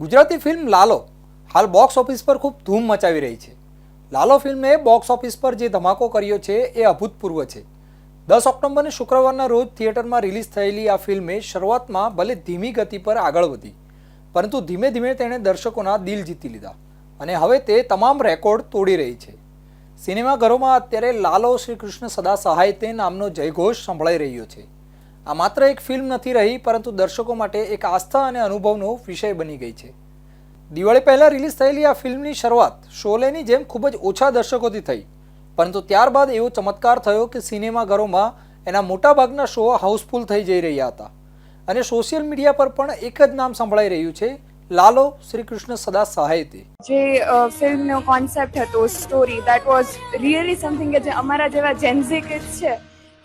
Gujarati film Lalo હાલ box office પર ખૂબ ધૂમ મચાવી રહી છે. લાલો ફિલ્મે બોક્સ ઓફિસ પર જે ધમાકો કર્યો છે એ અભૂતપૂર્વ છે. 10 ઓક્ટોબરને શુક્રવારના રોજ થિયેટરમાં રિલીઝ થયેલી આ ફિલ્મે શરૂઆતમાં ભલે ધીમી ગતિ પર આગળ વધી, પરંતુ ધીમે ધીમે તેણે દર્શકોના દિલ જીતી લીધા અને હવે તે તમામ રેકોર્ડ તોડી રહી છે. સિનેમાઘરોમાં અત્યારે લાલો શ્રી કૃષ્ણ સદા સહાય તે નામનો જયઘોષ સંભળાઈ રહ્યો છે. આ માત્ર એક ફિલ્મ નથી રહી, પરંતુ દર્શકો માટે એક આસ્થા અને અનુભવનો વિષય બની ગઈ છે. દિવાળી પહેલાં રિલીઝ થયેલી આ ફિલ્મની શરૂઆત શોલેની જેમ ખૂબ જ ઓછા દર્શકોથી થઈ, પરંતુ ત્યારબાદ એવો ચમત્કાર થયો કે સિનેમાઘરોમાં એના મોટાભાગના શો હાઉસફુલ થઈ જઈ રહ્યા હતા અને સોશિયલ મીડિયા પર પણ એક જ નામ સંભળાઈ રહ્યું છે, લાલો શ્રી કૃષ્ણ સદા સહાય તે. જે ફિલ્મનો કોન્સેપ્ટ હતો, story, that was really something કે જે અમારા જેવા જેન્ઝી કિડ્સ છે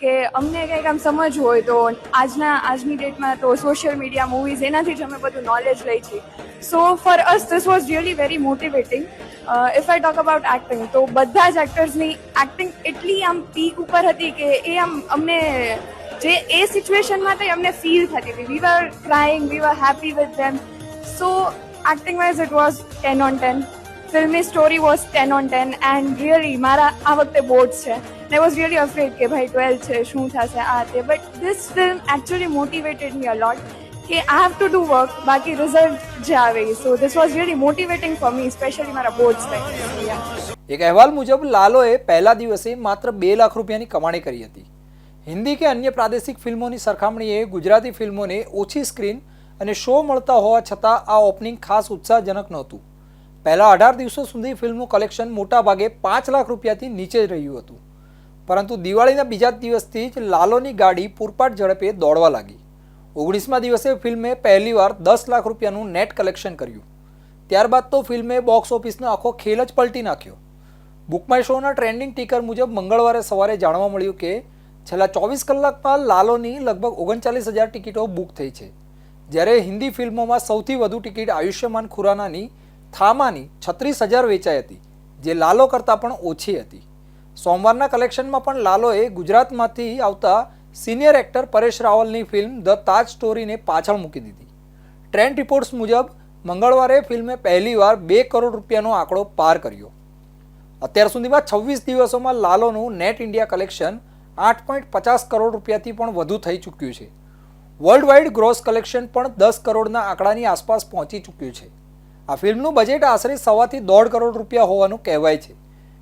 કે અમને કંઈક આમ સમજવું હોય તો આજની ડેટમાં તો સોશિયલ મીડિયા, મૂવીઝ, એનાથી જ અમે બધું નોલેજ લઈ છીએ. So for us this was really very motivating. If I talk about acting, તો બધા જ એક્ટર્સની એક્ટિંગ એટલી આમ પીક ઉપર હતી કે એ આમ અમને જે એ સિચ્યુએશનમાં થઈ અમને ફીલ થતી હતી. We were crying, we were happy with them. So acting wise it was 10 on 10. Filmની story was 10 on 10 and really મારા આ વખતે બોર્ડ્સ છે. I was really afraid કે ભાઈ 12 છે, શું થશે આ તે, but this film actually motivated me a lot કે I have to do work, બાકી રિઝલ્ટ જે આવે. So this was really motivating for me, especially મારા બોર્ડ્સ ટાઈમ. એક અહેવાલ મુજબ લાલોએ પહેલા દિવસે માત્ર 2 લાખ રૂપિયાની કમાણી કરી હતી. હિન્દી કે અન્ય પ્રાદેશિક ફિલ્મોની સરખામણીએ ગુજરાતી ફિલ્મોને ઓછી સ્ક્રીન અને શો મળતા હોવા છતાં આ ઓપનિંગ ખાસ ઉત્સાહજનક નહોતું. પહેલા 18 દિવસો સુધી ફિલ્મનું કલેક્શન મોટાભાગે 5 લાખ રૂપિયાથી નીચે જ રહ્યું હતું, પરંતુ દિવાળીના બીજા દિવસથી જ લાલોની ગાડી પૂરપાટ ઝડપે દોડવા લાગી. 19મા દિવસે ફિલ્મે પહેલીવાર 10 લાખ રૂપિયાનું નેટ કલેક્શન કર્યું. ત્યારબાદ તો ફિલ્મે બોક્સ ઓફિસનો આખો ખેલ જ પલટી નાખ્યો. બુક માય શોના ટ્રેન્ડિંગ ટિકર મુજબ મંગળવારે સવારે જાણવા મળ્યું કે છેલ્લા 24 કલાકમાં લાલોની લગભગ 39,000 ટિકિટો બુક થઈ છે, જ્યારે હિન્દી ફિલ્મોમાં સૌથી વધુ ટિકિટ આયુષ્યમાન ખુરાનાની થામાની 36,000 વેચાઈ હતી, જે લાલો કરતાં પણ ઓછી હતી. સોમવારના કલેક્શનમાં પણ લાલોએ ગુજરાતમાંથી આવતા સિનિયર એક્ટર પરેશ રાવલની ફિલ્મ ધ તાજ સ્ટોરીને પાછળ મૂકી દીધી. ટ્રેન્ડ રિપોર્ટ્સ મુજબ મંગળવારે ફિલ્મે પહેલીવાર 2 કરોડ રૂપિયાનો આંકડો પાર કર્યો. અત્યાર સુધીમાં 26 દિવસોમાં લાલોનું નેટ ઇન્ડિયા કલેક્શન 8.50 કરોડ રૂપિયાથી પણ વધુ થઈ ચૂક્યું છે. વર્લ્ડ વાઇડ ગ્રોસ કલેક્શન પણ 10 કરોડના આંકડાની આસપાસ પહોંચી ચૂક્યું છે. આ ફિલ્મનું બજેટ આશરે 1.25 થી 1.5 કરોડ રૂપિયા હોવાનું કહેવાય છે,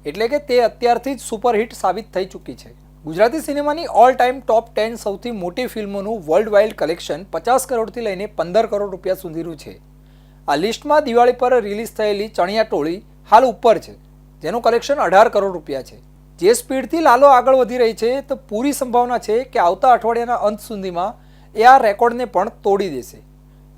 એટલે કે તે અત્યારથી જ સુપરહિટ સાબિત થઈ ચૂકી છે. ગુજરાતી સિનેમાની ઓલ ટાઈમ ટોપ 10 સૌથી મોટી ફિલ્મોનું વર્લ્ડ વાઇડ કલેક્શન 50 કરોડથી લઈને 15 કરોડ રૂપિયા સુધીનું છે. આ લિસ્ટમાં દિવાળી પર રિલીઝ થયેલી ચણિયા ટોળી હાલ ઉપર છે, જેનું કલેક્શન 18 કરોડ રૂપિયા છે. જે સ્પીડથી લાલો આગળ વધી રહી છે, તો પૂરી સંભાવના છે કે આવતા અઠવાડિયાના અંત સુધીમાં એ આ રેકોર્ડને પણ તોડી દેશે.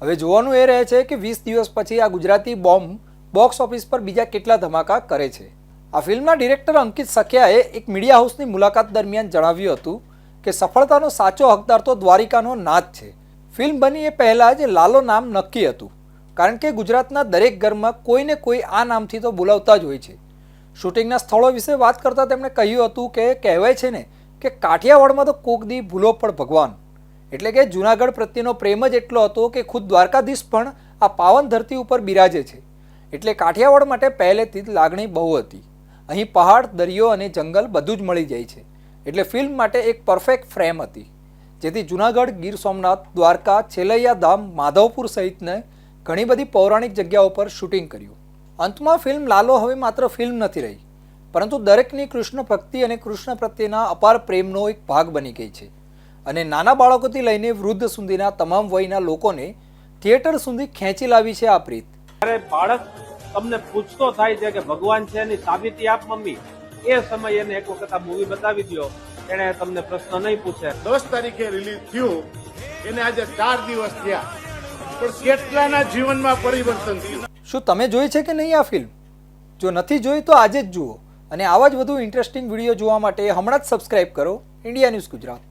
હવે જોવાનું એ રહે છે કે 20 દિવસ પછી આ ગુજરાતી બોમ્બ બોક્સ ઓફિસ પર બીજા કેટલા ધમાકા કરે છે. આ ફિલ્મના ડિરેક્ટર અંકિત સખ્યાએ એક મીડિયા હાઉસની મુલાકાત દરમિયાન જણાવ્યું હતું કે સફળતાનો સાચો હકદાર તો દ્વારિકાનો નાથ છે. ફિલ્મ બની એ પહેલાં જ લાલો નામ નક્કી હતું, કારણ કે ગુજરાતના દરેક ઘરમાં કોઈને કોઈ આ નામથી તો બોલાવતા જ હોય છે. શૂટિંગના સ્થળો વિશે વાત કરતાં તેમણે કહ્યું હતું કે કહેવાય છે ને કે કાઠિયાવાડમાં તો કોક દી ભૂલો પણ ભગવાન, એટલે કે જૂનાગઢ પ્રત્યેનો પ્રેમ જ એટલો હતો કે ખુદ દ્વારકાધીશ પણ આ પાવન ધરતી ઉપર બિરાજે છે. એટલે કાઠિયાવાડ માટે પહેલેથી જ લાગણી બહુ હતી. અહીં પહાડ, દરિયો અને જંગલ બધું જ મળી જાય છે, એટલે ફિલ્મ માટે એક પરફેક્ટ ફ્રેમ હતી, જેથી જૂનાગઢ, ગીર સોમનાથ, દ્વારકા, છેલૈયા ધામ, માધવપુર સહિતને ઘણી બધી પૌરાણિક જગ્યાઓ પર શૂટિંગ કર્યું. અંતમાં ફિલ્મ લાલો હવે માત્ર ફિલ્મ નથી રહી, પરંતુ દરેકની કૃષ્ણ ભક્તિ અને કૃષ્ણ પ્રત્યેના અપાર પ્રેમનો એક ભાગ બની ગઈ છે અને નાના બાળકોથી લઈને વૃદ્ધ સુધીના તમામ વયના લોકોને થિયેટર સુધી ખેંચી લાવી છે આ પ્રીત. જ્યારે બાળક તમને પૂછતો થાય છે કે ભગવાન છે એની સાબિતી આપ મમ્મી, એ સમયે એને એક વખત આ મૂવી બતાવી દો, એને તમને પ્રશ્ન નહીં પૂછે. 10 તારીખે રિલીઝ થયું, એને આજે 4 દિવસ થયા, પણ કેટલાના જીવનમાં પરિવર્તન થયું. શું તમે જોઈ છે કે નહીં આ ફિલ્મ? જો નથી જોઈ તો આજે જ જુઓ, અને આવા જ વધુ ઇન્ટરેસ્ટિંગ વિડીયો જોવા માટે હમણાં જ સબસ્ક્રાઇબ કરો ઇન્ડિયા ન્યૂઝ ગુજરાત.